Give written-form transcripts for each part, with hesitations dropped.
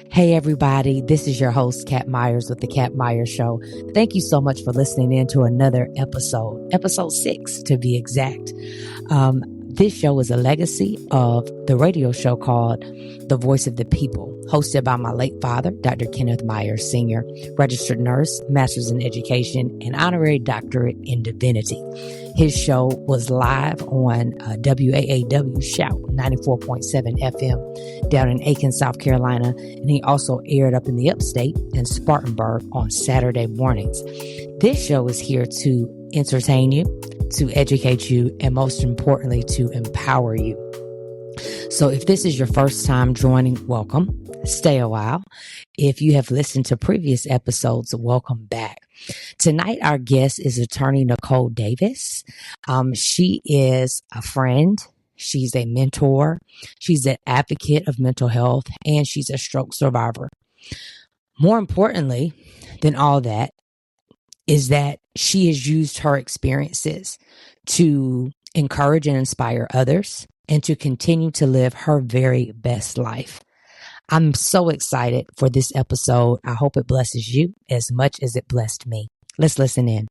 Hey, everybody. This is your host, Kat Myers with The Kat Myers Show. Thank you so much for listening in to another episode 6 to be exact. This show is a legacy of the radio show called The Voice of the People, hosted by my late father, Dr. Kenneth Myers Sr., registered nurse, master's in education, and honorary doctorate in divinity. His show was live on WAAW Shout 94.7 FM down in Aiken, South Carolina, and he also aired up in the upstate in Spartanburg on Saturday mornings. This show is here to entertain you, to educate you, and most importantly, to empower you. So if this is your first time joining, welcome. Stay a while. If you have listened to previous episodes, welcome back. Tonight, our guest is attorney Nichole Davis. She is a friend. She's a mentor. She's an advocate of mental health, and she's a stroke survivor. More importantly than all that is that she has used her experiences to encourage and inspire others and to continue to live her very best life. I'm so excited for this episode. I hope it blesses you as much as it blessed me. Let's listen in.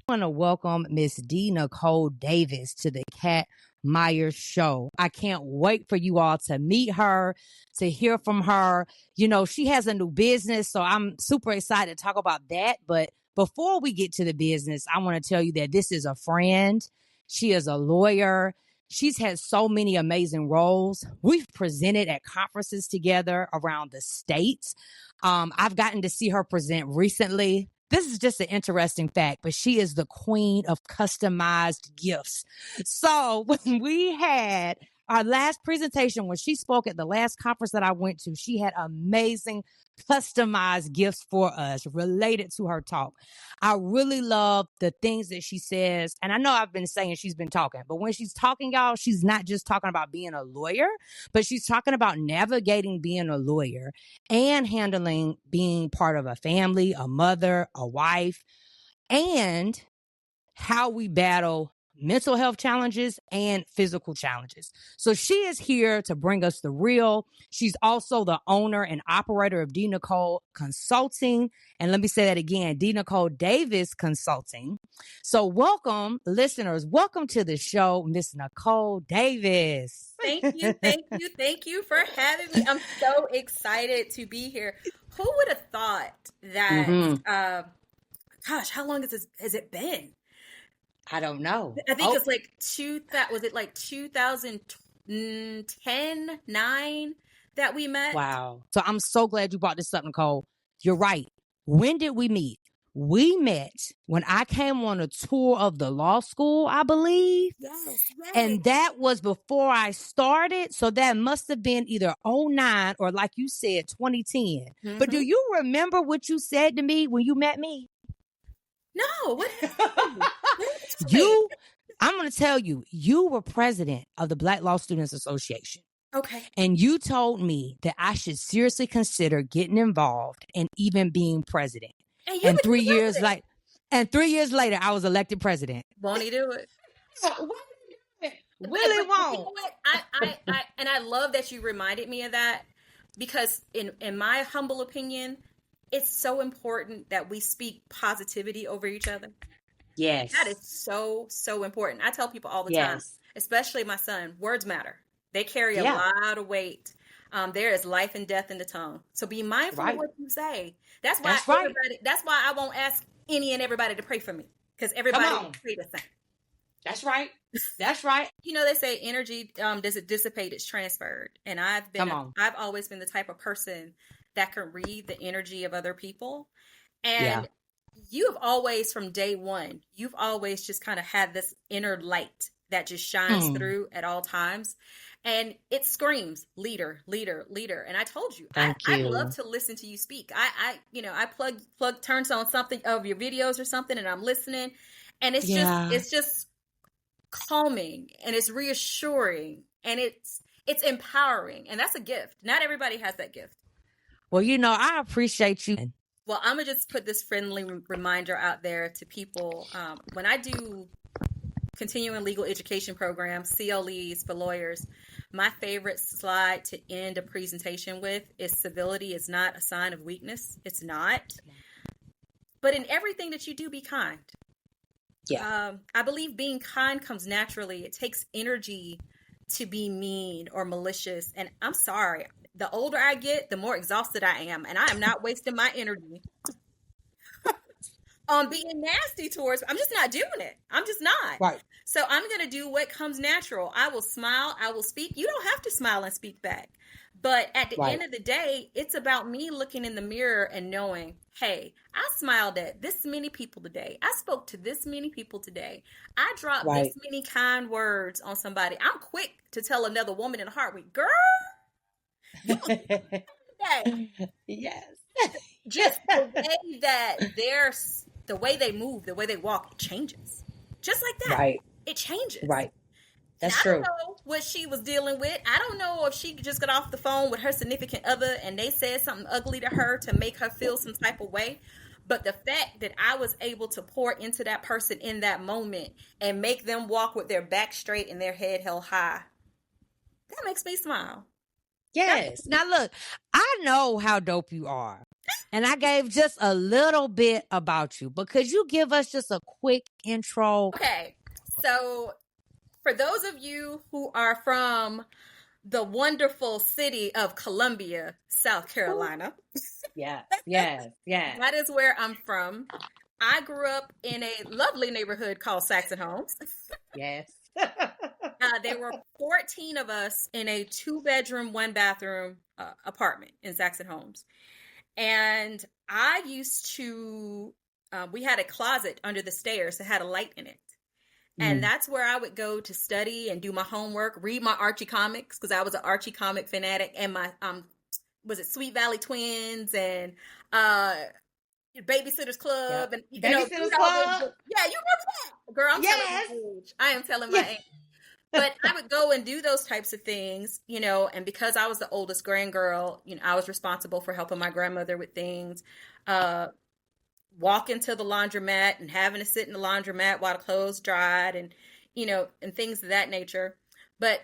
I want to welcome Miss D. Nichole Davis to the Kat Myers Show. I can't wait for you all to meet her, to hear from her. You know, she has a new business, so I'm super excited to talk about that. But before we get to the business, I want to tell you that this is a friend. She is a lawyer. She's had so many amazing roles. We've presented at conferences together around the states. I've gotten to see her present recently. This is just an interesting fact, but she is the queen of customized gifts. So when we had our last presentation, when she spoke at the last conference that I went to, she had amazing customized gifts for us related to her talk. I really love the things that she says. And I know I've been saying she's been talking, but when she's talking, y'all, she's not just talking about being a lawyer, but she's talking about navigating being a lawyer and handling being part of a family, a mother, a wife, and how we battle mental health challenges and physical challenges. So she is here to bring us the real. She's also the owner and operator of D. Nichole Consulting. And let me say that again, D. Nichole Davis Consulting. So welcome, listeners. Welcome to the show, Miss Nichole Davis. Thank you for having me. I'm so excited to be here. Who would have thought that, gosh, how long has it been? I don't know. I think it's like 2010, 9 that we met? Wow. So I'm so glad you brought this up, Nichole. You're right. When did we meet? We met when I came on a tour of the law school, I believe. Yes. And that was before I started. So that must have been either 2009 or, like you said, 2010. Mm-hmm. But do you remember what you said to me when you met me? No. What? I'm going to tell you, you were president of the Black Law Students Association. Okay. And you told me that I should seriously consider getting involved and even being president. And 3 years later, I was elected president. Won't he do it? Really won't. You know what? I love that you reminded me of that, because in my humble opinion, it's so important that we speak positivity over each other. Yes. That is so, so important. I tell people all the time, especially my son, words matter. They carry a lot of weight. There is life and death in the tongue. So be mindful of what you say. That's why I won't ask any and everybody to pray for me, because everybody will pray the same. That's right. That's right. You know, they say energy doesn't dissipate, it's transferred. And I've always been the type of person that can read the energy of other people. And you have always, from day one, you've always just kind of had this inner light that just shines through at all times. And it screams leader, leader, leader. And I told you, I love to listen to you speak. I turn on something of your videos or something, and I'm listening, and it's just calming, and it's reassuring, and it's empowering. And that's a gift. Not everybody has that gift. Well, I appreciate you. Well, I'm going to just put this friendly reminder out there to people. When I do continuing legal education programs, CLEs for lawyers, my favorite slide to end a presentation with is civility is not a sign of weakness. It's not. But in everything that you do, be kind. Yeah. I believe being kind comes naturally. It takes energy to be mean or malicious. And I'm sorry, the older I get, the more exhausted I am. And I am not wasting my energy on being nasty towards. I'm just not doing it. I'm just not. Right. So I'm going to do what comes natural. I will smile. I will speak. You don't have to smile and speak back. But at the end of the day, it's about me looking in the mirror and knowing, hey, I smiled at this many people today. I spoke to this many people today. I dropped this many kind words on somebody. I'm quick to tell another woman in a heartbeat, girl, you today. Yes. Just the way that the way they move, the way they walk, it changes. Just like that. Right. It changes. Right. That's true. I don't true. know what she was dealing with. I don't know if she just got off the phone with her significant other and they said something ugly to her to make her feel some type of way. But the fact that I was able to pour into that person in that moment and make them walk with their back straight and their head held high, that makes me smile. Yes. Now look, I know how dope you are. And I gave just a little bit about you, but could you give us just a quick intro? Okay. So for those of you who are from the wonderful city of Columbia, South Carolina. Yes. That is where I'm from. I grew up in a lovely neighborhood called Saxon Homes. Yes. There were 14 of us in a 2-bedroom, 1-bathroom apartment in Saxon Homes. And I used to, we had a closet under the stairs that had a light in it. And that's where I would go to study and do my homework, read my Archie comics, because I was an Archie comic fanatic. And my, was it Sweet Valley Twins and Babysitter's Club? Yep. And Babysitter's Club? Yeah, you remember that? Girl, I'm telling my age. I am telling my age. But I would go and do those types of things, and because I was the oldest grandgirl, I was responsible for helping my grandmother with things. Walking to the laundromat and having to sit in the laundromat while the clothes dried and, and things of that nature. But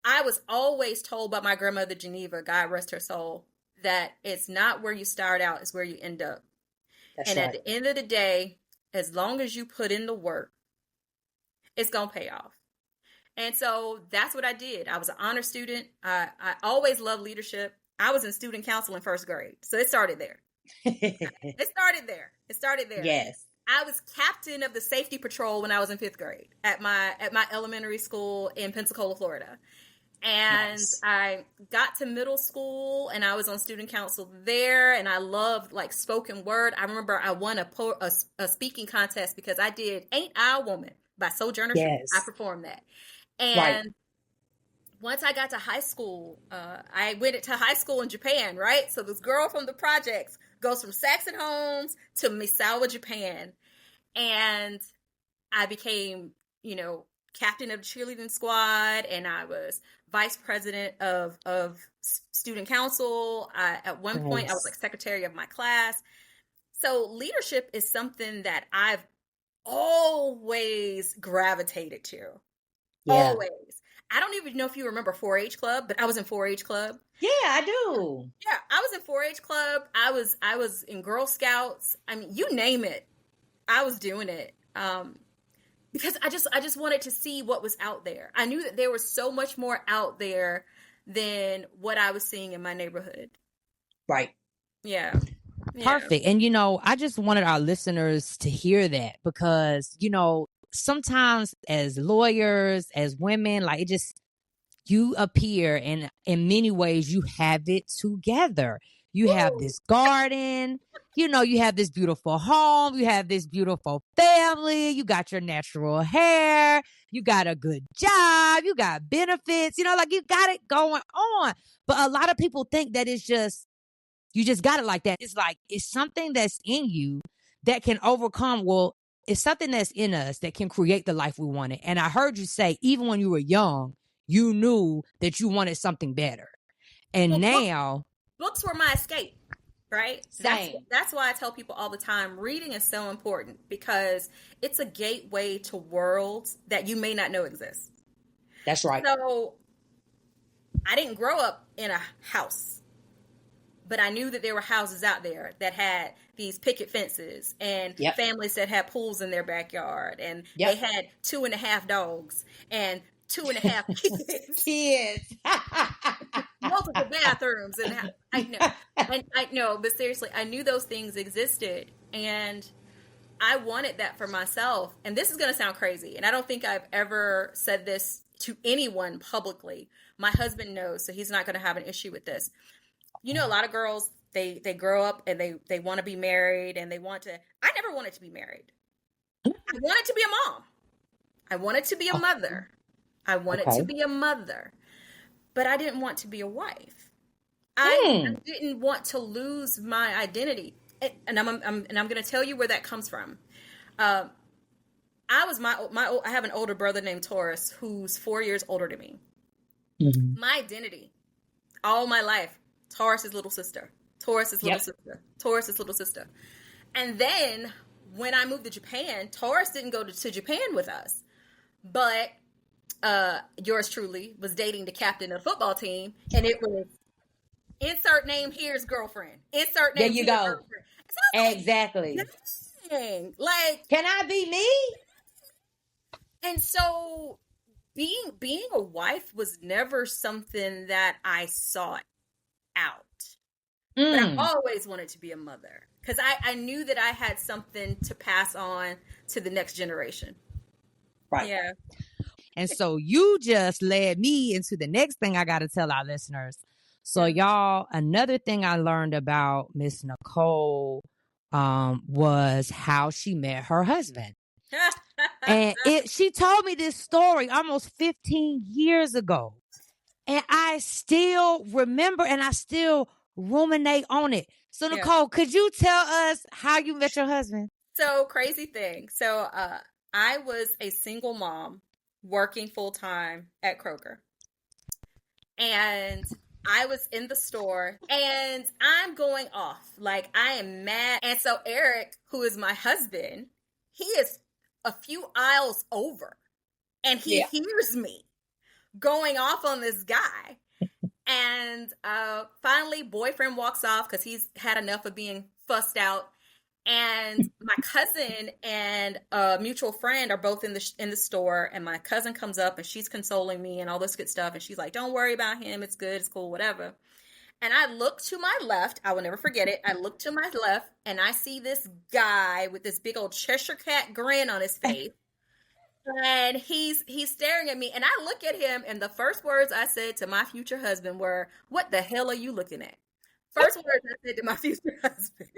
I was always told by my grandmother, Geneva, God rest her soul, that it's not where you start out, it's where you end up. That's right. At the end of the day, as long as you put in the work, it's going to pay off. And so that's what I did. I was an honor student. I always loved leadership. I was in student council in first grade. So it started there. It started there. Yes. I was captain of the safety patrol when I was in 5th grade at my elementary school in Pensacola, Florida. And I got to middle school and I was on student council there, and I loved spoken word. I remember I won a speaking contest because I did Ain't I a Woman by Sojourner Truth. I performed that. And once I got to high school, I went to high school in Japan, right? So this girl from the projects goes from Saxon Homes to Misawa, Japan. And I became, captain of the cheerleading squad, and I was vice president of student council. At one point, I was secretary of my class. So leadership is something that I've always gravitated to. Yeah. Always. I don't even know if you remember 4-H Club, but I was in 4-H Club. Yeah, I do. Yeah, I was in 4-H Club. I was in Girl Scouts. I mean, you name it, I was doing it. Because I just wanted to see what was out there. I knew that there was so much more out there than what I was seeing in my neighborhood. Right. Yeah. Perfect. And, I just wanted our listeners to hear that because, sometimes as lawyers, as women, you appear and in many ways you have it together. You have this garden, you have this beautiful home, you have this beautiful family, you got your natural hair, you got a good job, you got benefits, you got it going on. But a lot of people think that it's just, you just got it like that. It's something that's in you that can overcome. Well, it's something that's in us that can create the life we wanted. And I heard you say, even when you were young, you knew that you wanted something better. And now... Books were my escape, right? Same. That's why I tell people all the time, reading is so important because it's a gateway to worlds that you may not know exist. That's right. So I didn't grow up in a house, but I knew that there were houses out there that had these picket fences and families that had pools in their backyard, and they had 2.5 dogs and 2.5 kids. Multiple bathrooms, and I know, but seriously, I knew those things existed, and I wanted that for myself. And this is going to sound crazy, and I don't think I've ever said this to anyone publicly. My husband knows, so he's not going to have an issue with this. You know, a lot of girls, they grow up and they want to be married, and I never wanted to be married. I wanted to be a mom. I wanted to be a mother. I wanted to be a mother, but I didn't want to be a wife. I didn't want to lose my identity. And I'm going to tell you where that comes from. I have an older brother named Taurus who's 4 years older than me. Mm-hmm. My identity all my life, Taurus's little sister, Taurus's little sister, Taurus's little sister. And then when I moved to Japan, Taurus didn't go to Japan with us, but yours truly was dating the captain of the football team, and it was insert name here's girlfriend. Insert name. There you go. Girlfriend. So exactly. Like, can I be me? And so being a wife was never something that I sought out. But I always wanted to be a mother because I knew that I had something to pass on to the next generation. Right. Yeah. And so you just led me into the next thing I got to tell our listeners. So y'all, another thing I learned about Miss Nichole was how she met her husband. And she told me this story almost 15 years ago. And I still remember and I still ruminate on it. So Nichole, could you tell us how you met your husband? So crazy thing. So I was a single mom working full time at Kroger. And I was in the store and I'm going off. Like, I am mad. And so Eric, who is my husband, he is a few aisles over and he hears me going off on this guy. And finally, boyfriend walks off because he's had enough of being fussed out. And my cousin and a mutual friend are both in the store. And my cousin comes up and she's consoling me and all this good stuff. And she's like, "Don't worry about him. It's good. It's cool. Whatever." And I look to my left. I will never forget it. I look to my left and I see this guy with this big old Cheshire Cat grin on his face. And he's staring at me, and I look at him, and the first words I said to my future husband were, "What the hell are you looking at?" First words I said to my future husband.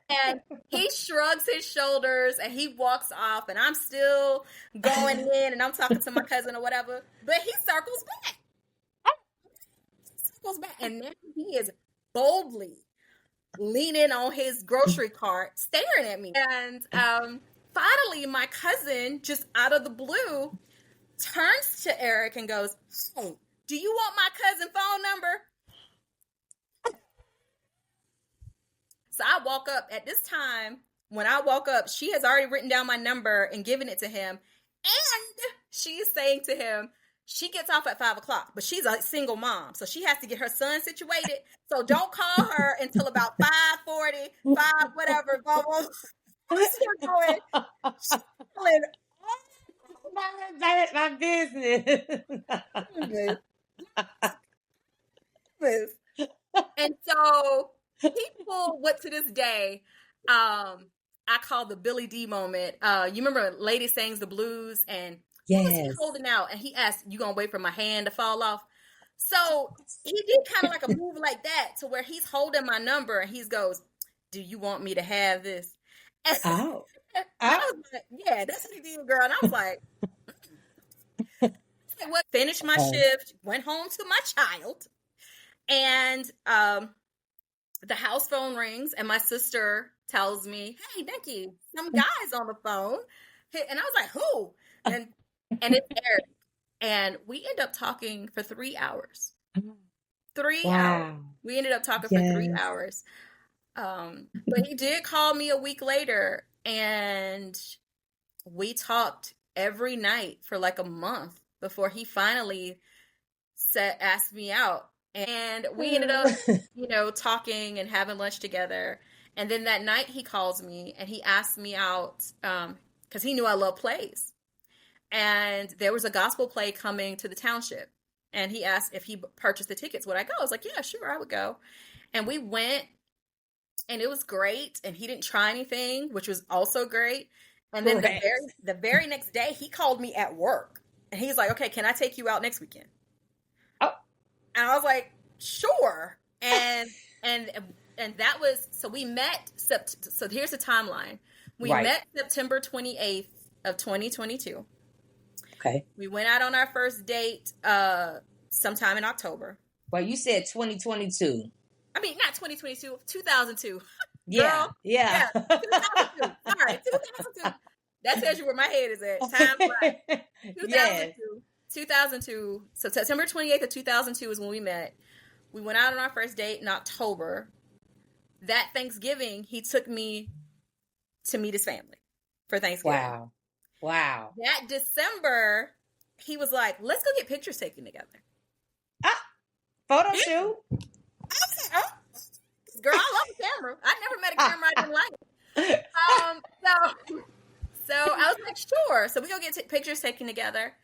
And he shrugs his shoulders, and he walks off, and I'm still going in, and I'm talking to my cousin or whatever, but he circles back. And now he is boldly leaning on his grocery cart, staring at me. And finally, my cousin, just out of the blue, turns to Eric and goes, "Hey, do you want my cousin's phone number?" So I walk up. At this time, when I walk up, she has already written down my number and given it to him. And she is saying to him, she gets off at 5:00, but she's a single mom, so she has to get her son situated. So don't call her until about 5:40, whatever. My business. And so people, what to this day, I call the Billy D moment. You remember Lady Sings the Blues, and what was he holding out? And he asked, "You gonna wait for my hand to fall off?" So he did kind of like a move like that, to where he's holding my number and he goes, "Do you want me to have this?" And I was like, "Yeah, that's what he did, girl." And I was like, finished my shift, went home to my child, and the house phone rings, and my sister tells me, "Hey, Nikki, some guy's on the phone." And I was like, "Who?" And it's Eric. And we end up talking for 3 hours. 3 hours. We ended up talking for 3 hours. But he did call me a week later, and we talked every night for like a month before he finally asked me out. And we ended up, talking and having lunch together. And then that night he calls me and he asked me out because he knew I love plays. And there was a gospel play coming to the township. And he asked if he purchased the tickets, would I go? I was like, yeah, sure, I would go. And we went, and it was great. And he didn't try anything, which was also great. And then the very next day, he called me at work. And he's like, okay, can I take you out next weekend? Oh. And I was like, sure. And that was, so we met, so here's the timeline. We met September 28th of 2022. Okay. We went out on our first date sometime in October. Well, you said 2022. I mean, not 2022, 2002. Yeah. Girl, yeah. 2002. Sorry, 2002. That tells you where my head is at. Time flies. 2002. Yes. 2002. So September 28th of 2002 is when we met. We went out on our first date in October. That Thanksgiving, he took me to meet his family for Thanksgiving. Wow. That December, he was like, let's go get pictures taken together. Photo shoot? I said, oh, girl, I love the camera. I never met a camera I didn't like. So I was like, sure. So we go get pictures taken together.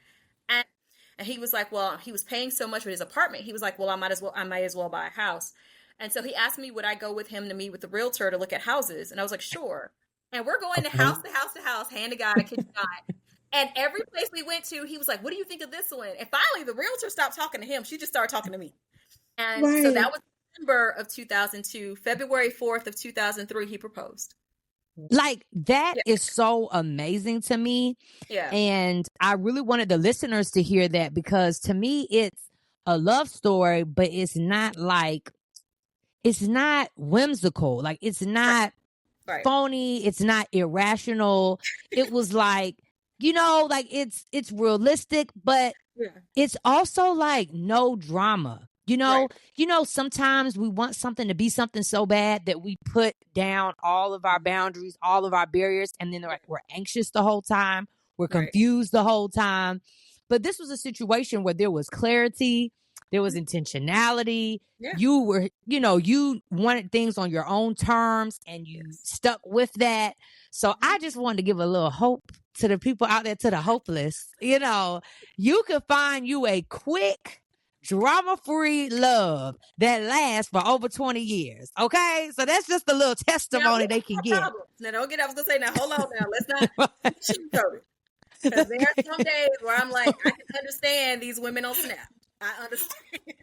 And he was like, well, he was paying so much for his apartment. He was like, well, I might as well buy a house. And so he asked me, would I go with him to meet with the realtor to look at houses? And I was like, sure. And we're going to house to house to house, hand to God, kid to God. And every place we went to, he was like, what do you think of this one? And finally, the realtor stopped talking to him. She just started talking to me. And so that was December of 2002. February 4th of 2003, he proposed. Like, that is so amazing to me. Yeah. And I really wanted the listeners to hear that, because to me, it's a love story, but it's not whimsical. Like, it's not phony. It's not irrational. It was like, like it's realistic, but it's also like no drama. Sometimes we want something to be something so bad that we put down all of our boundaries, all of our barriers, and then we're anxious the whole time. We're confused the whole time. But this was a situation where there was clarity, there was intentionality. Yeah. You were, you wanted things on your own terms, and you stuck with that. So I just wanted to give a little hope to the people out there, to the hopeless. You could find you a quick, drama-free love that lasts for over 20 years. Okay? So that's just a little testimony they can get. Now, I was going to say, now, hold on now. Let's not sugarcoat it. Because there are some days where I'm like, I can understand these women on Snap. I understand.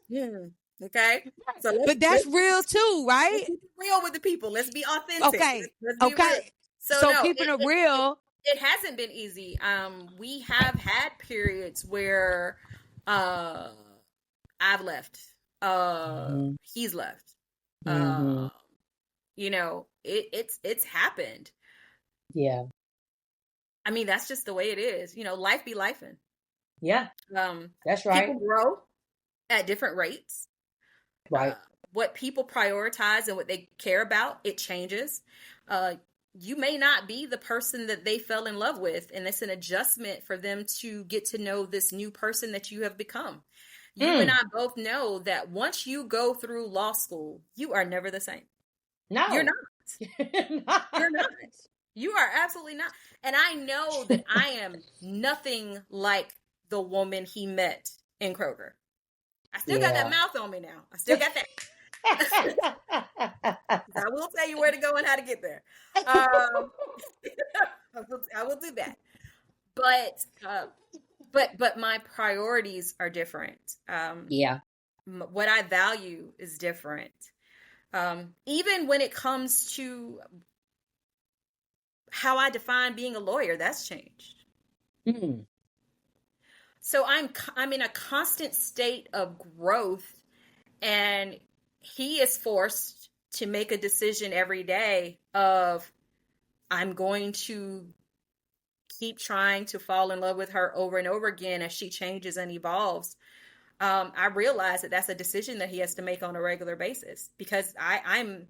Yeah. Okay? But that's real too, right? Let's be real with the people. Let's be authentic. Okay. Let's be real. So keeping it real. It hasn't been easy. We have had periods where I've left. He's left. It's happened. Yeah. I mean, that's just the way it is. Life be lifing. Yeah. That's right. People grow at different rates. Right. What people prioritize and what they care about, it changes. You may not be the person that they fell in love with, and it's an adjustment for them to get to know this new person that you have become. You and I both know that once you go through law school, you are never the same. No. You're not. You're not. You are absolutely not. And I know that I am nothing like the woman he met in Kroger. I still got that mouth on me now. I still got that. I will tell you where to go and how to get there. I will do that. But my priorities are different. What I value is different. Even when it comes to how I define being a lawyer, that's changed. Mm. So I'm in a constant state of growth, and he is forced to make a decision every day of, I'm going to keep trying to fall in love with her over and over again as she changes and evolves. I realize that that's a decision that he has to make on a regular basis, because I'm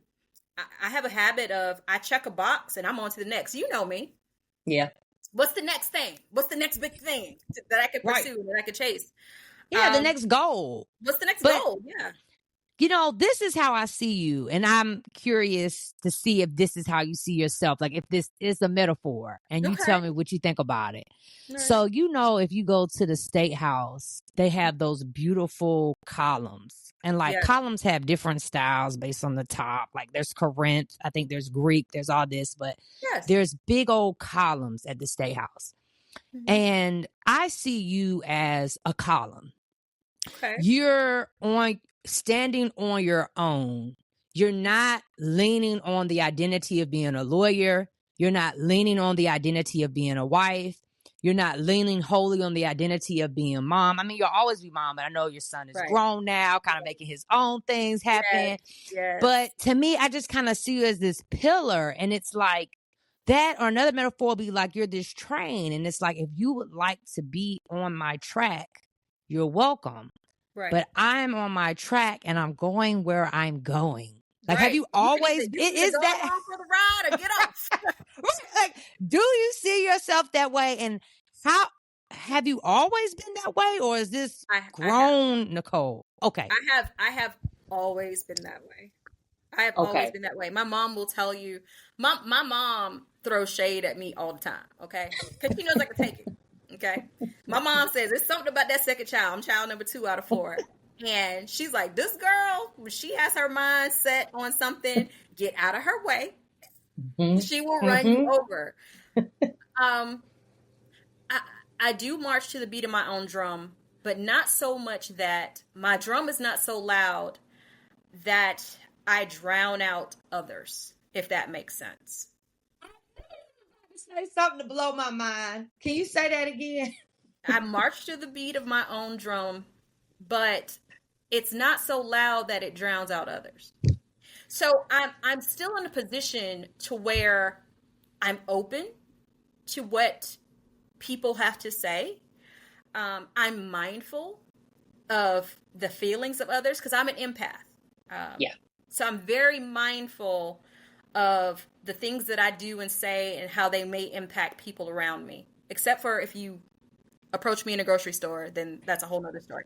I have a habit of I check a box and I'm on to the next. You know me. Yeah. What's the next thing? What's the next big thing that I can pursue, that I can chase? Yeah, the next goal. What's the next goal? Yeah. You know, this is how I see you. And I'm curious to see if this is how you see yourself. Like if this is a metaphor and you tell me what you think about it. Right. So, you know, if you go to the State House, they have those beautiful columns. And like columns have different styles based on the top. Like there's Corinth, I think there's Greek, there's all this, but there's big old columns at the State House. Mm-hmm. And I see you as a column. Okay. You're standing on your own. You're not leaning on the identity of being a lawyer. You're not leaning on the identity of being a wife. You're not leaning wholly on the identity of being mom. I mean, you'll always be mom, but I know your son is grown now, kind of making his own things happen. Yes. But to me, I just kind of see you as this pillar. And it's like that, or another metaphor would be like you're this train. And it's like, if you would like to be on my track, you're welcome. Right. But I'm on my track and I'm going where I'm going. Like, have you always, is that for the ride or get off? Like, do you see yourself that way? And how have you always been that way? Or is this grown Nichole? Okay. I have always been that way. I have always been that way. My mom will tell you, my mom throws shade at me all the time. Okay. Because she knows I can take it. Okay. My mom says it's something about that second child. I'm child number 2 out of 4. And she's like, this girl, when she has her mind set on something, get out of her way. Mm-hmm. She will run you over. I do march to the beat of my own drum, but not so much that my drum is not so loud that I drown out others, if that makes sense. Say something to blow my mind. Can you say that again? I march to the beat of my own drum, but it's not so loud that it drowns out others. So I'm still in a position to where I'm open to what people have to say. I'm mindful of the feelings of others because I'm an empath. So I'm very mindful of the things that I do and say and how they may impact people around me. Except for if you approach me in a grocery store, then that's a whole nother story.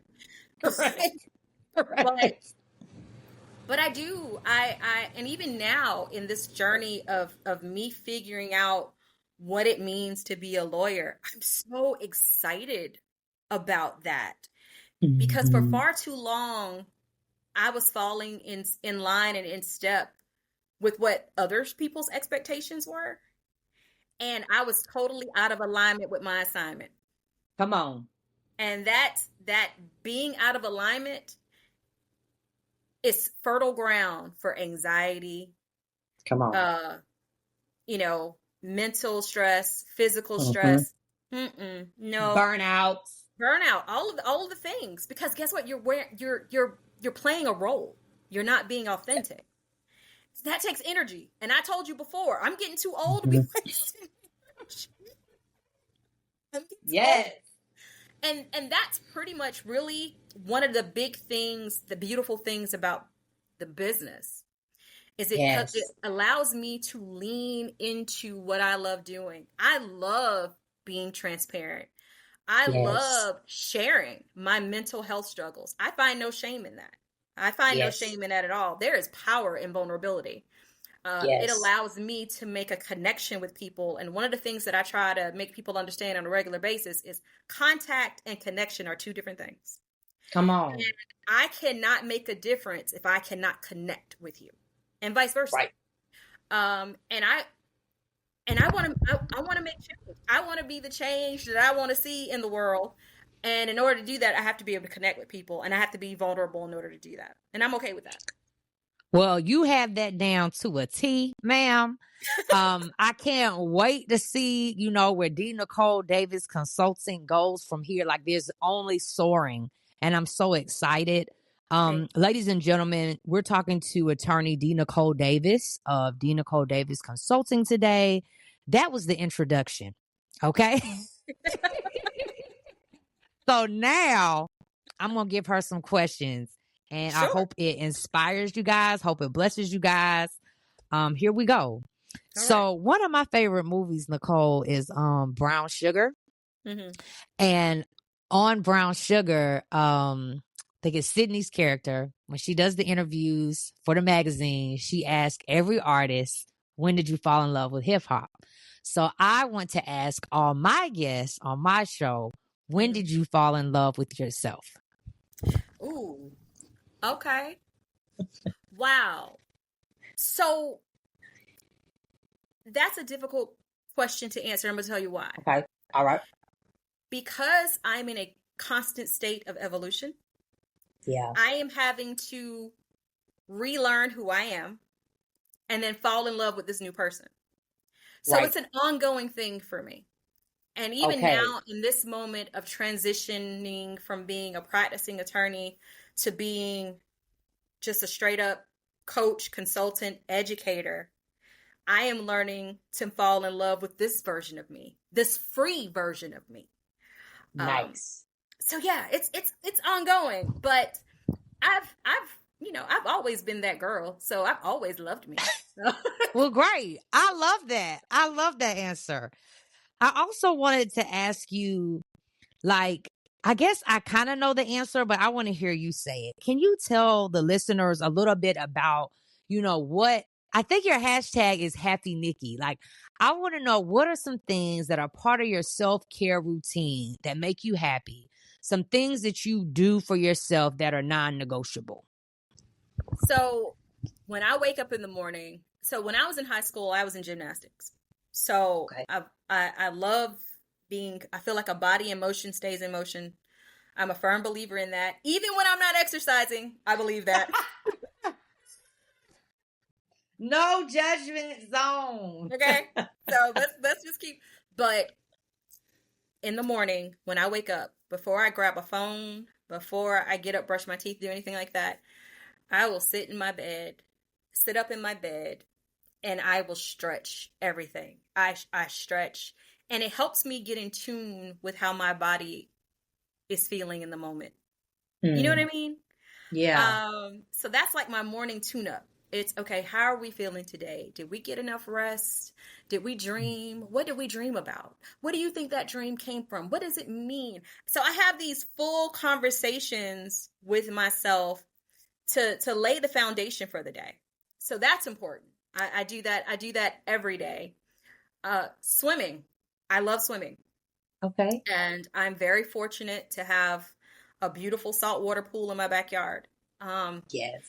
Right. But I do, and even now in this journey of me figuring out what it means to be a lawyer, I'm so excited about that. Mm-hmm. Because for far too long, I was falling in line and in step with what others people's expectations were. And I was totally out of alignment with my assignment. Come on. And that being out of alignment is fertile ground for anxiety. Come on. Mental stress, physical stress. No. Burnout, all of the things. Because guess what? You're playing a role. You're not being authentic. That takes energy. And I told you before, I'm getting too old to be wasting energy. Yes. And that's pretty much really one of the big things, the beautiful things about the business is it allows me to lean into what I love doing. I love being transparent. I love sharing my mental health struggles. I find no shame in that. I find no shame in that at all. There is power in vulnerability. It allows me to make a connection with people. And one of the things that I try to make people understand on a regular basis is contact and connection are 2 different things. Come on. And I cannot make a difference if I cannot connect with you, and vice versa. Right. And I want to make change. I want to be the change that I want to see in the world. And in order to do that, I have to be able to connect with people, and I have to be vulnerable in order to do that. And I'm okay with that. Well, you have that down to a T, ma'am. I can't wait to see, where Nichole Davis Consulting goes from here. Like, there's only soaring, and I'm so excited. Ladies and gentlemen, we're talking to attorney Nichole Davis of Nichole Davis Consulting today. That was the introduction. Okay. So now I'm going to give her some questions, and I hope it inspires you guys. Hope it blesses you guys. Here we go. So one of my favorite movies, Nichole, is Brown Sugar. Mm-hmm. And on Brown Sugar, I think it's Sydney's character. When she does the interviews for the magazine, she asks every artist, when did you fall in love with hip hop? So I want to ask all my guests on my show, when did you fall in love with yourself? Ooh, okay. Wow. So that's a difficult question to answer. I'm going to tell you why. Okay. All right. Because I'm in a constant state of evolution. Yeah. I am having to relearn who I am and then fall in love with this new person. So it's an ongoing thing for me. And even now, in this moment of transitioning from being a practicing attorney to being just a straight up coach, consultant, educator, I am learning to fall in love with this version of me, this free version of me. Nice. So yeah, it's ongoing, but I've always been that girl, so I've always loved me. Well, great. I love that. I love that answer. I also wanted to ask you, like, I guess I kind of know the answer, but I want to hear you say it. Can you tell the listeners a little bit about, what I think your hashtag is Happy Nikki. Like, I want to know, what are some things that are part of your self-care routine that make you happy? Some things that you do for yourself that are non-negotiable. So when I wake up in the morning, so when I was in high school, I was in gymnastics. So I love I feel like a body in motion stays in motion. I'm a firm believer in that. Even when I'm not exercising, I believe that. No judgment zone. Okay. So let's just keep, but in the morning when I wake up, before I grab a phone, before I get up, brush my teeth, do anything like that, I will sit up in my bed, and I will stretch everything. I stretch, and it helps me get in tune with how my body is feeling in the moment. You know what I mean? Yeah. So that's like my morning tune-up. It's okay, how are we feeling today? Did we get enough rest? Did we dream? What did we dream about? What do you think that dream came from? What does it mean? So I have these full conversations with myself to lay the foundation for the day. So that's important. I do that. I do that every day. Swimming. I love swimming. Okay. And I'm very fortunate to have a beautiful saltwater pool in my backyard. Yes.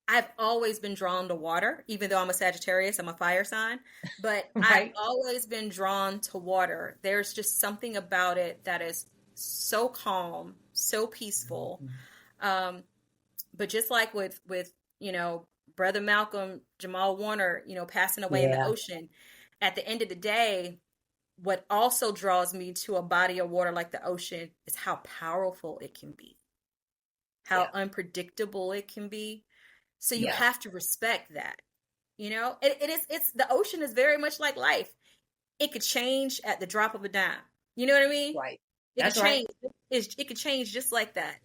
I've always been drawn to water, even though I'm a Sagittarius, I'm a fire sign, but I've always been drawn to water. There's just something about it that is so calm, so peaceful. But just like with Brother Malcolm Jamal Warner, passing away in the ocean, at the end of the day, what also draws me to a body of water like the ocean is how powerful it can be, how unpredictable it can be. So you have to respect that. It's the ocean is very much like life. It could change at the drop of a dime. You know what I mean? Right. That's right. It could change just like that.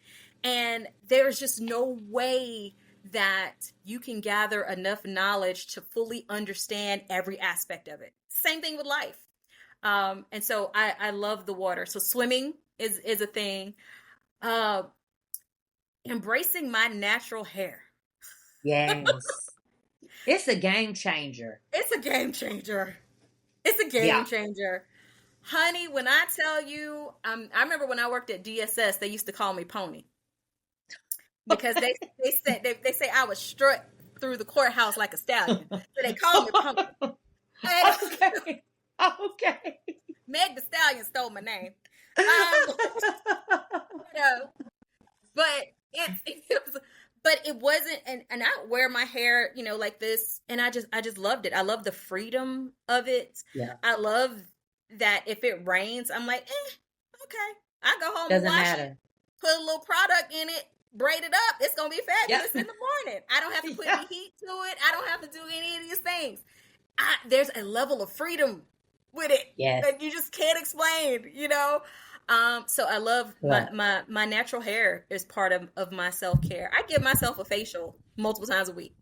And there's just no way that you can gather enough knowledge to fully understand every aspect of it. Same thing with life. And so I love the water. So swimming is a thing. Embracing my natural hair. Yes. It's a game changer. It's a game changer. It's a game changer. Honey, when I tell you, I remember when I worked at DSS, they used to call me Pony. Because they say I was strut through the courthouse like a stallion. So they called me Pony. Okay. Meg the Stallion stole my name. But it wasn't, and I would wear my hair, like this, and I just loved it. I love the freedom of it. Yeah. I love that if it rains, I'm like, okay. I go home and wash it, put a little product in it, braid it up. It's gonna be fabulous in the morning. I don't have to put any heat to it. I don't have to do any of these things. There's a level of freedom with it that you just can't explain, So I love my natural hair is part of my self-care. I give myself a facial multiple times a week.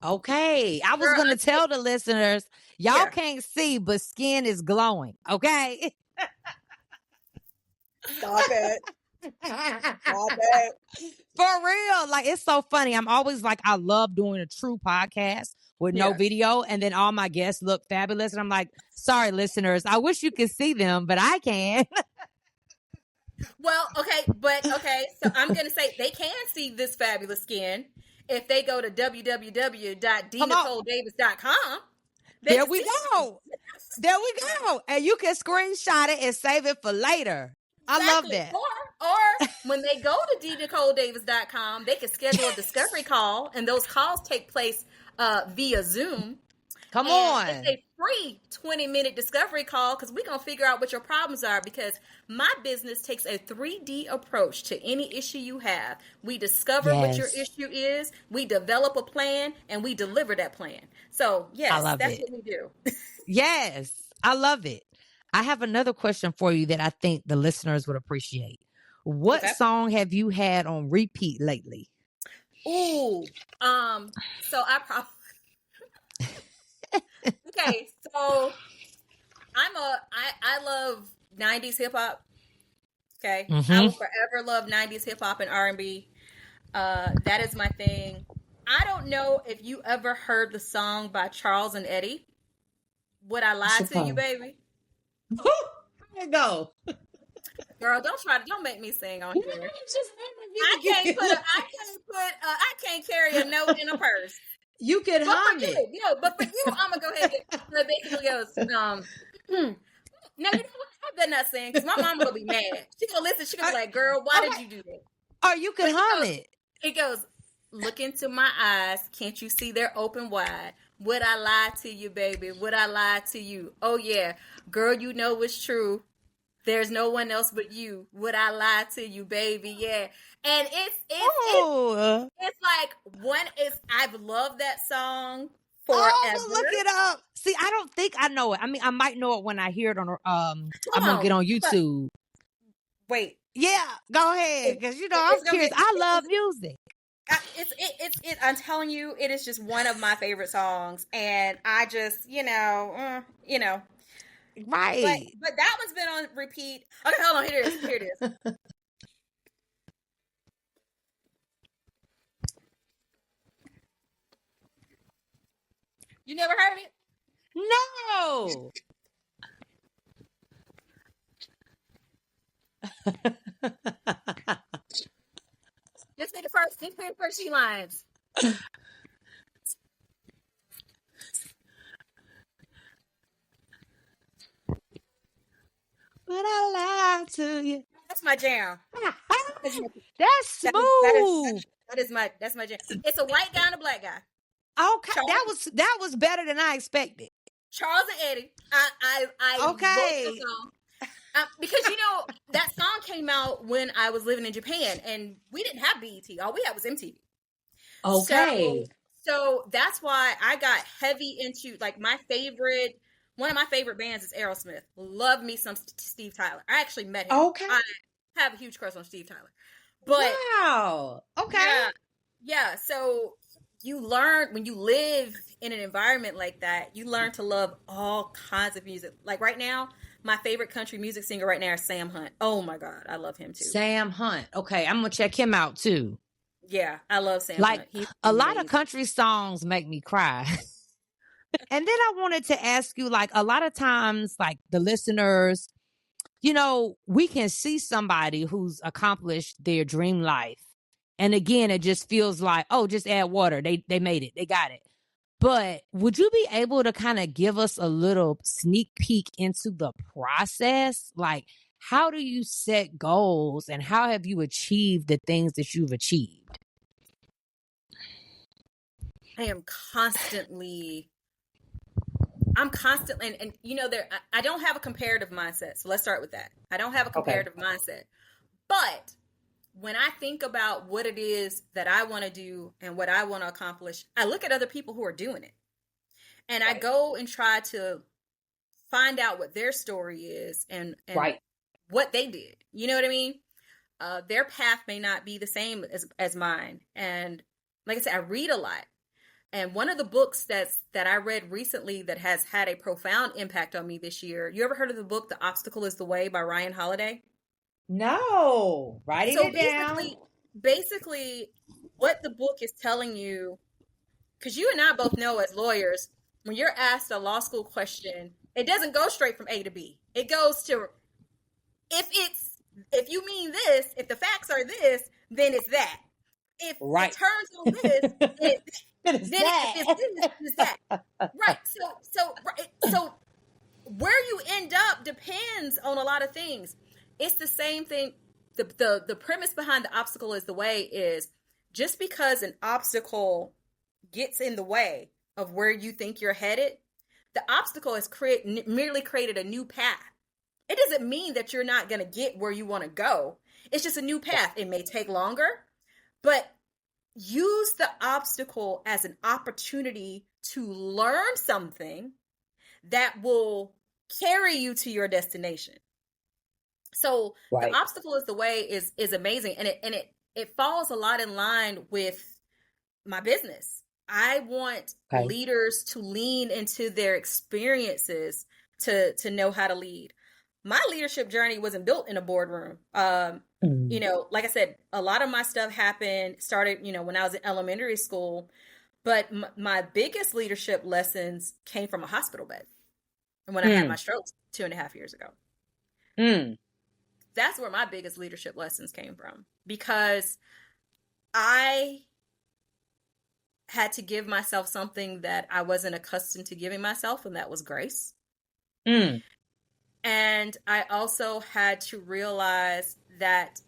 Okay. I was Girl, going to tell the listeners, y'all yeah. can't see, but skin is glowing. Okay. Stop it. Stop it. For real. Like, it's so funny. I'm always like, I love doing a true podcast with no video. And then all my guests look fabulous. And I'm like, sorry, listeners. I wish you could see them, but I can. Well, okay. So I'm going to say they can see this fabulous skin if they go to www.dnicholedavis.com. There we go. There we go. And you can screenshot it and save it for later. Exactly. I love that. Or when they go to dnicholedavis.com, they can schedule a discovery call, and those calls take place via Zoom. Come on. It's a free 20-minute discovery call because we're going to figure out what your problems are, because my business takes a 3D approach to any issue you have. We discover what your issue is, we develop a plan, and we deliver that plan. So, yes, that's what we do. Yes, I love it. I have another question for you that I think the listeners would appreciate. What song have you had on repeat lately? Ooh, so I probably... Okay, so I love 90s hip hop. Okay. Mm-hmm. I will forever love 90s hip hop and R&B. That is my thing. I don't know if you ever heard the song by Charles and Eddie. Would I lie to you, baby? There you go. Girl, don't make me sing on here. I can't carry a note in a purse. You can hum it. But for you, I'm gonna go ahead and it basically goes, now you know what? I better not sing because my mama gonna be mad. She gonna listen, she gonna be like, girl, why did you do that? Or you can hum it. It goes, look into my eyes, can't you see they're open wide? Would I lie to you, baby? Would I lie to you? Oh yeah, girl, you know it's true. There's no one else but you. Would I lie to you, baby? Yeah. And it's like I've loved that song forever. Oh, look it up. See, I don't think I know it. I mean, I might know it when I hear it on I'm gonna get on YouTube. Wait. Yeah, go ahead. Because I'm curious. I love music. I'm telling you, it is just one of my favorite songs. And I just, Right. But that one's been on repeat. Okay, hold on. Here it is. You never heard it? No. Just say the first few lines. Would I lie to you? That's my jam. That's smooth. That's my jam. It's a white guy and a black guy. Okay, that was better than I expected. Charles and Eddie. I okay. Wrote the song. Because that song came out when I was living in Japan, and we didn't have BET. All we had was MTV. Okay. So that's why I got heavy into one of my favorite bands is Aerosmith. Love me some Steve Tyler. I actually met him. Okay. I have a huge crush on Steve Tyler. But wow. Okay. Yeah. So you learn when you live in an environment like that, you learn to love all kinds of music. Like right now, my favorite country music singer right now is Sam Hunt. Oh my God, I love him too. Sam Hunt. Okay, I'm gonna check him out too. Yeah, I love Sam Hunt. Like a lot of country songs make me cry. And then I wanted to ask you, like, a lot of times, like the listeners, we can see somebody who's accomplished their dream life. And again, it just feels like, oh, just add water. They made it. They got it. But would you be able to kind of give us a little sneak peek into the process? Like, how do you set goals and how have you achieved the things that you've achieved? I am constantly, and I don't have a comparative mindset. So let's start with that. I don't have a comparative mindset. But when I think about what it is that I want to do and what I want to accomplish, I look at other people who are doing it. And I go and try to find out what their story is and what they did. You know what I mean? Their path may not be the same as mine. And like I said, I read a lot. And one of the books that I read recently that has had a profound impact on me this year. You ever heard of the book "The Obstacle Is the Way" by Ryan Holiday? No, writing it down. Basically, what the book is telling you, because you and I both know as lawyers, when you're asked a law school question, it doesn't go straight from A to B. It goes to, if you mean this, if the facts are this, then it's that. If it turns on this, then it's that. Right. So where you end up depends on a lot of things. It's the same thing. The premise behind The Obstacle Is the Way is just because an obstacle gets in the way of where you think you're headed, the obstacle has merely created a new path. It doesn't mean that you're not going to get where you want to go. It's just a new path. It may take longer, but use the obstacle as an opportunity to learn something that will carry you to your destination. So The Obstacle Is the Way is amazing. And it falls a lot in line with my business. I want leaders to lean into their experiences to know how to lead. My leadership journey wasn't built in a boardroom. You know, like I said, a lot of my stuff started, you know, when I was in elementary school, but my biggest leadership lessons came from a hospital bed. And when I had my strokes 2.5 years ago. That's where my biggest leadership lessons came from, because I had to give myself something that I wasn't accustomed to giving myself, and that was grace. And I also had to realize that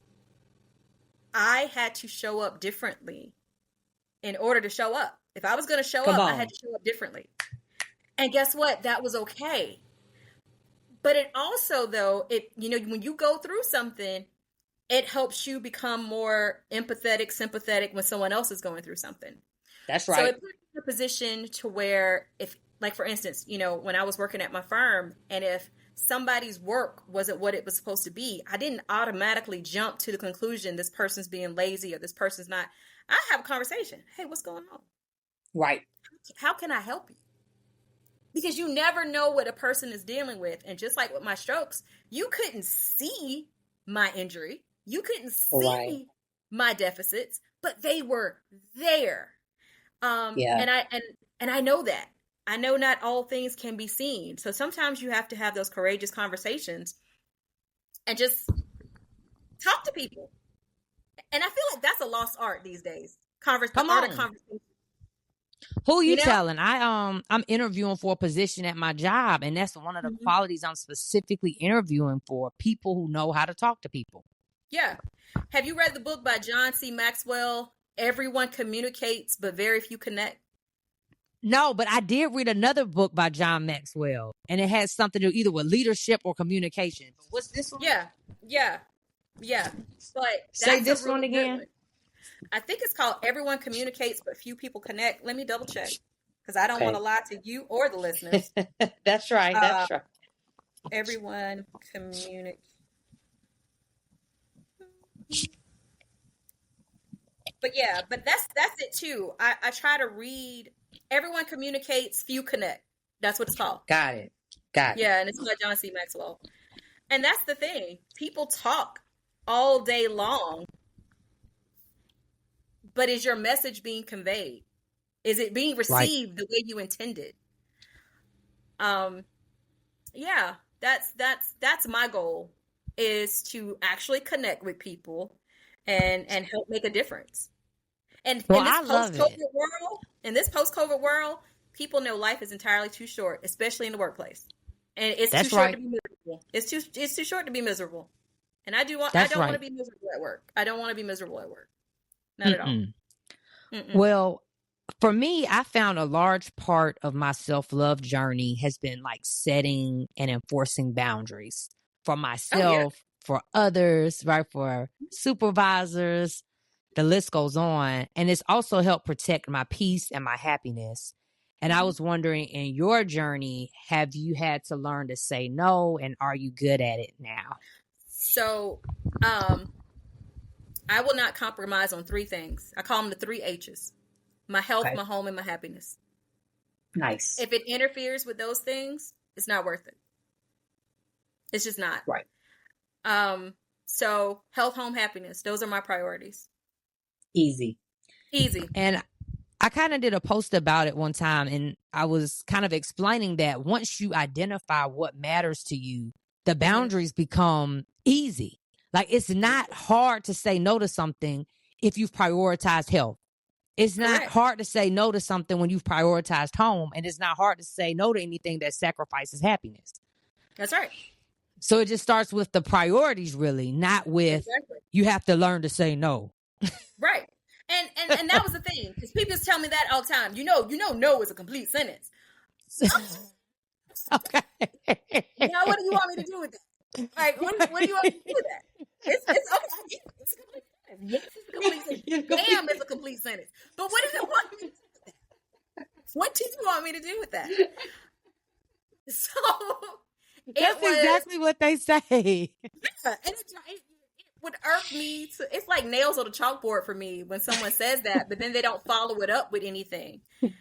I had to show up differently in order to show up. If I was going to show up, I had to show up differently. And guess what? That was okay. But it also, though, you know, when you go through something, it helps you become more empathetic, sympathetic when someone else is going through something. That's right. So it put me in a position to where, if, like, for instance, you know, when I was working at my firm, and if somebody's work wasn't what it was supposed to be, I didn't automatically jump to the conclusion this person's being lazy or this person's not. I have a conversation. Hey, what's going on? Right. How can I help you? Because you never know what a person is dealing with. And just like with my strokes, you couldn't see my injury. You couldn't see my deficits, but they were there. And I know that. I know not all things can be seen. So sometimes you have to have those courageous conversations and just talk to people. And I feel like that's a lost art these days. Art of conversation. Who you telling? I'm interviewing for a position at my job, and that's one of the qualities I'm specifically interviewing for: people who know how to talk to people. Yeah. Have you read the book by John C. Maxwell, Everyone Communicates, but Very Few Connect? No, but I did read another book by John Maxwell, and it has something to do either with leadership or communication. What's this one? Yeah. But say this one again. I think it's called Everyone Communicates, but Few People Connect. Let me double check, because I don't want to lie to you or the listeners. That's right. That's right. Everyone Communicates. But that's it too. I try to read Everyone Communicates, Few Connect. That's what it's called. Got it. Yeah, and it's by John C. Maxwell. And that's the thing. People talk all day long, but is your message being conveyed? Is it being received the way you intended? Yeah, that's my goal, is to actually connect with people and help make a difference. And in this post-COVID world, people know life is entirely too short, especially in the workplace. And it's too short to be miserable. It's too short to be miserable. And I don't want to be miserable at work. I don't want to be miserable at work. Not at all. Well, for me, I found a large part of my self-love journey has been like setting and enforcing boundaries for myself, for others, right? For supervisors, the list goes on. And it's also helped protect my peace and my happiness. And I was wondering, in your journey, have you had to learn to say no? And are you good at it now? So, I will not compromise on 3 things. I call them the 3 H's. my health, my home, and my happiness. Nice. If it interferes with those things, it's not worth it. It's just not. Right. So health, home, happiness, those are my priorities. Easy. And I kind of did a post about it one time, and I was kind of explaining that once you identify what matters to you, the boundaries become easy. Like, it's not hard to say no to something if you've prioritized health. It's not hard to say no to something when you've prioritized home, and it's not hard to say no to anything that sacrifices happiness. That's right. So it just starts with the priorities, really, not with you have to learn to say no. Right. And that was the thing, because people just tell me that all the time. You know, no is a complete sentence. Okay. Now, what do you want me to do with that? Like, what do you want me to do with that? It's okay. It's a complete sentence. Yes, it's a complete sentence. Damn, it's a complete sentence. But what do you want me to do with that? What do you want me to do with that? So that's exactly what they say. Yeah, and it would irk me. It's like nails on a chalkboard for me when someone says that, but then they don't follow it up with anything. And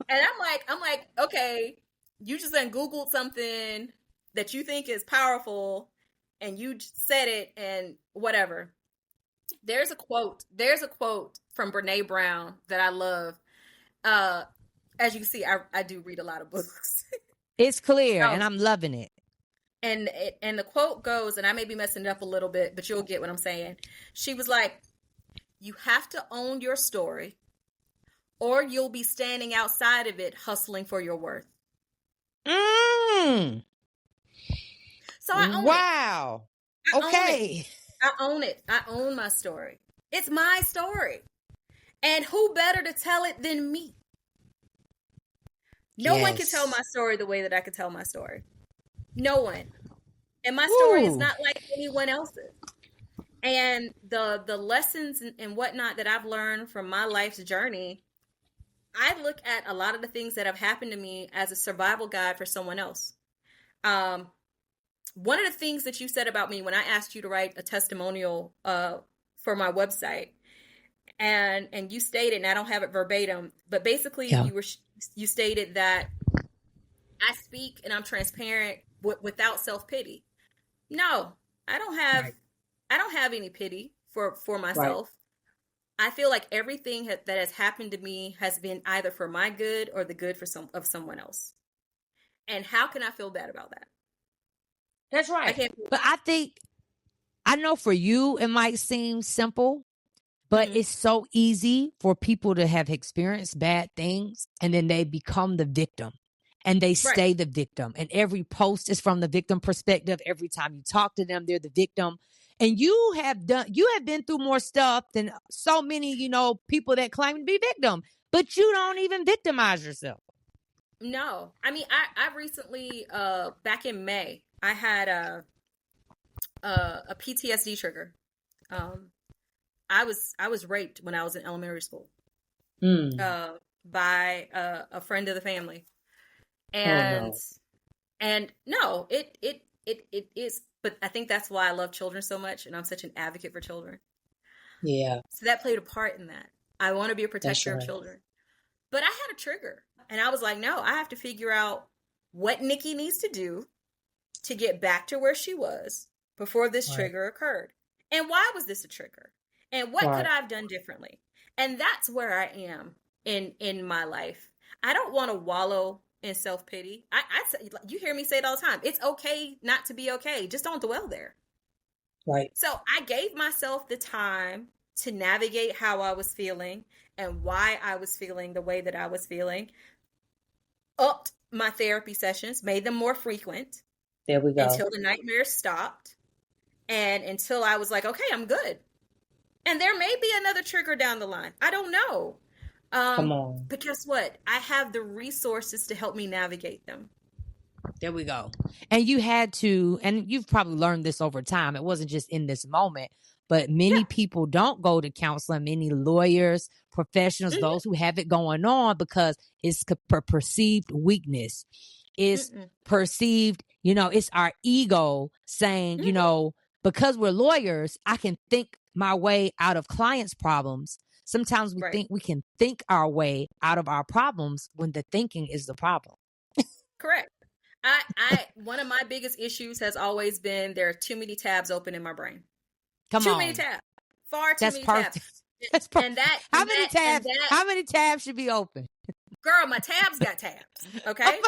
I'm like, okay, you just then Googled something that you think is powerful, and you said it, and whatever. There's a quote from Brene Brown that I love. As you can see, I do read a lot of books. It's clear, and I'm loving it. And the quote goes, and I may be messing it up a little bit, but you'll get what I'm saying. She was like, you have to own your story, or you'll be standing outside of it hustling for your worth. So I own it. Wow. Okay. I own it. I own my story. It's my story. And who better to tell it than me? No one can tell my story the way that I could tell my story. No one. And my story is not like anyone else's. And the lessons and whatnot that I've learned from my life's journey, I look at a lot of the things that have happened to me as a survival guide for someone else. One of the things that you said about me when I asked you to write a testimonial for my website, and you stated, and I don't have it verbatim, but basically you stated that I speak and I'm transparent without self-pity. No, I don't have any pity for myself. Right. I feel like everything that has happened to me has been either for my good or the good of someone else. And how can I feel bad about that? That's right. But I know for you, it might seem simple, but it's so easy for people to have experienced bad things and then they become the victim. And they stay the victim. And every post is from the victim perspective. Every time you talk to them, they're the victim. And you have been through more stuff than so many, people that claim to be victim. But you don't even victimize yourself. No. I mean, I recently, back in May, I had a PTSD trigger. I was raped when I was in elementary school by a friend of the family. And no, it is, but I think that's why I love children so much, and I'm such an advocate for children. Yeah. So that played a part in that. I want to be a protector of children. But I had a trigger, and I was like, no, I have to figure out what Nikki needs to do to get back to where she was before this trigger occurred. And why was this a trigger? And what could I have done differently? And that's where I am in my life. I don't want to wallow in self-pity. You hear me say it all the time. It's okay not to be okay. Just don't dwell there. Right. So I gave myself the time to navigate how I was feeling and why I was feeling the way that I was feeling. Upped my therapy sessions, made them more frequent. There we go. Until the nightmares stopped. And until I was like, okay, I'm good. And there may be another trigger down the line. I don't know. Come on. But guess what? I have the resources to help me navigate them. There we go. And you had to, and you've probably learned this over time. It wasn't just in this moment, but many people don't go to counseling. Many lawyers, professionals, those who have it going on, because it's perceived weakness. It's perceived, it's our ego saying, because we're lawyers, I can think my way out of clients' problems. Sometimes we think we can think our way out of our problems when the thinking is the problem. Correct. One of my biggest issues has always been there are too many tabs open in my brain. Too many tabs. Far too many tabs. That's perfect. How many tabs should be open? Girl, my tabs got tabs. Okay?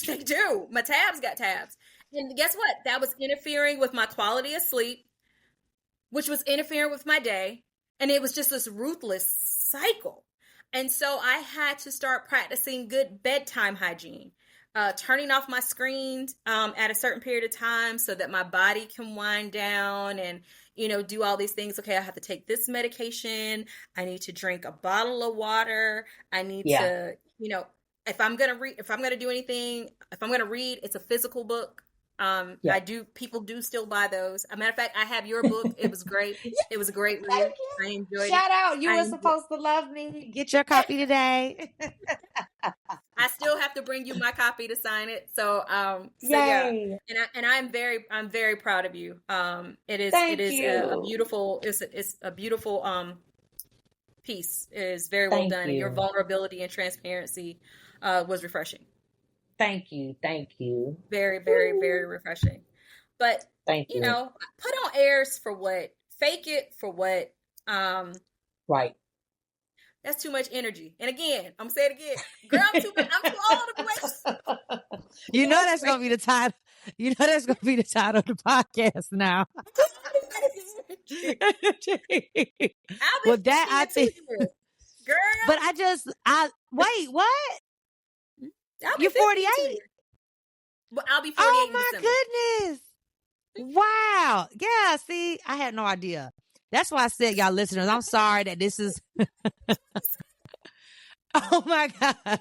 They do. My tabs got tabs. And guess what? That was interfering with my quality of sleep, which was interfering with my day. And it was just this ruthless cycle. And so I had to start practicing good bedtime hygiene, turning off my screens at a certain period of time so that my body can wind down and, do all these things. Okay, I have to take this medication. I need to drink a bottle of water. I need to, if I'm going to do anything, if I'm going to read, it's a physical book. People do still buy those. As a matter of fact, I have your book. It was great. It was a great read. I enjoyed it. Shout out. You were supposed to love me. Get your copy today. I still have to bring you my copy to sign it. So yeah. And I'm very proud of you. It is a beautiful piece. It is very well done. And your vulnerability and transparency was refreshing. Thank you. Very, very, very refreshing. But, put on airs for what? Fake it for what? Right. That's too much energy. And again, I'm saying it again. Girl, I'm too all over the place. That's going to be the title. That's going to be the title of the podcast now. Well, that I think. Girl. But wait, what? You're 48? Well, I'll be 48 Oh, in my December. goodness. Wow. Yeah, see, I had no idea. That's why I said, y'all listeners, I'm sorry that this is... Oh, my gosh.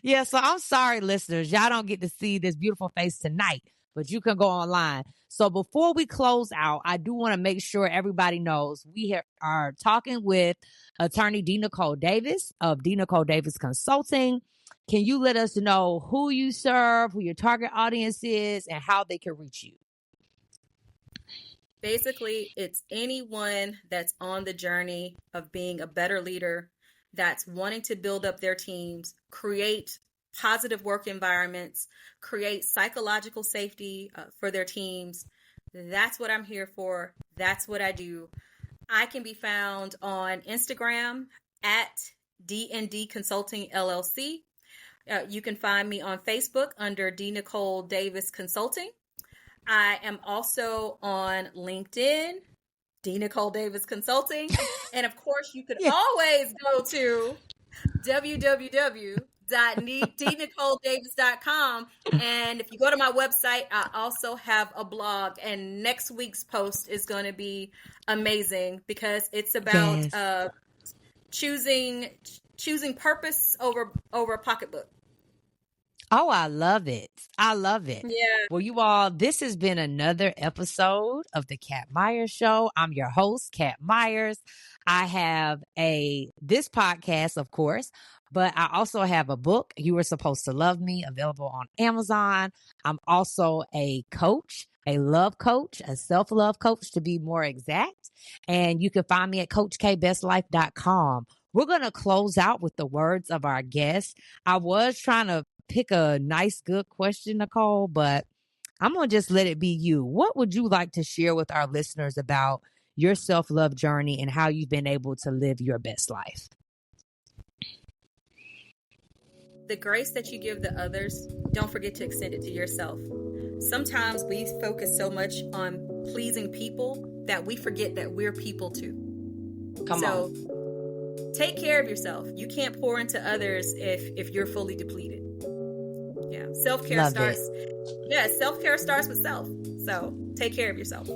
Yeah, so I'm sorry, listeners. Y'all don't get to see this beautiful face tonight, but you can go online. So before we close out, I do want to make sure everybody knows we are talking with attorney Nichole Davis of D. Nichole Davis Consulting. Can you let us know who you serve, who your target audience is, and how they can reach you? Basically, it's anyone that's on the journey of being a better leader, that's wanting to build up their teams, create positive work environments, create psychological safety for their teams. That's what I'm here for. That's what I do. I can be found on Instagram at D&D Consulting LLC. You can find me on Facebook under D. Nichole Davis Consulting. I am also on LinkedIn, D. Nichole Davis Consulting. And of course, you could always go to www.dnicholedavis.com. And if you go to my website, I also have a blog. And next week's post is going to be amazing because it's about choosing purpose over a pocketbook. Oh, I love it. Yeah. Well, you all, this has been another episode of the Kat Myers Show. I'm your host, Kat Myers. I have this podcast, of course, but I also have a book, You Were Supposed to Love Me, available on Amazon. I'm also a coach, a love coach, a self-love coach to be more exact. And you can find me at CoachKBestLife.com. We're going to close out with the words of our guest. I was trying to pick a nice, good question, Nichole, but I'm going to just let it be you. What would you like to share with our listeners about your self-love journey and how you've been able to live your best life? The grace that you give the others, don't forget to extend it to yourself. Sometimes we focus so much on pleasing people that we forget that we're people too. Come on. Take care of yourself. You can't pour into others if you're fully depleted. Yeah, self-care starts with self. So take care of yourself.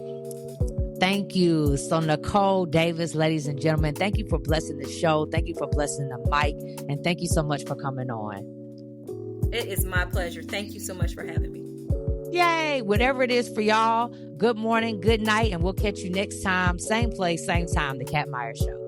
Thank you. So Nichole Davis, ladies and gentlemen, thank you for blessing the show. Thank you for blessing the mic. And thank you so much for coming on. It is my pleasure. Thank you so much for having me. Yay. Whatever it is for y'all, good morning, good night, and we'll catch you next time. Same place, same time, the Kat Myers Show.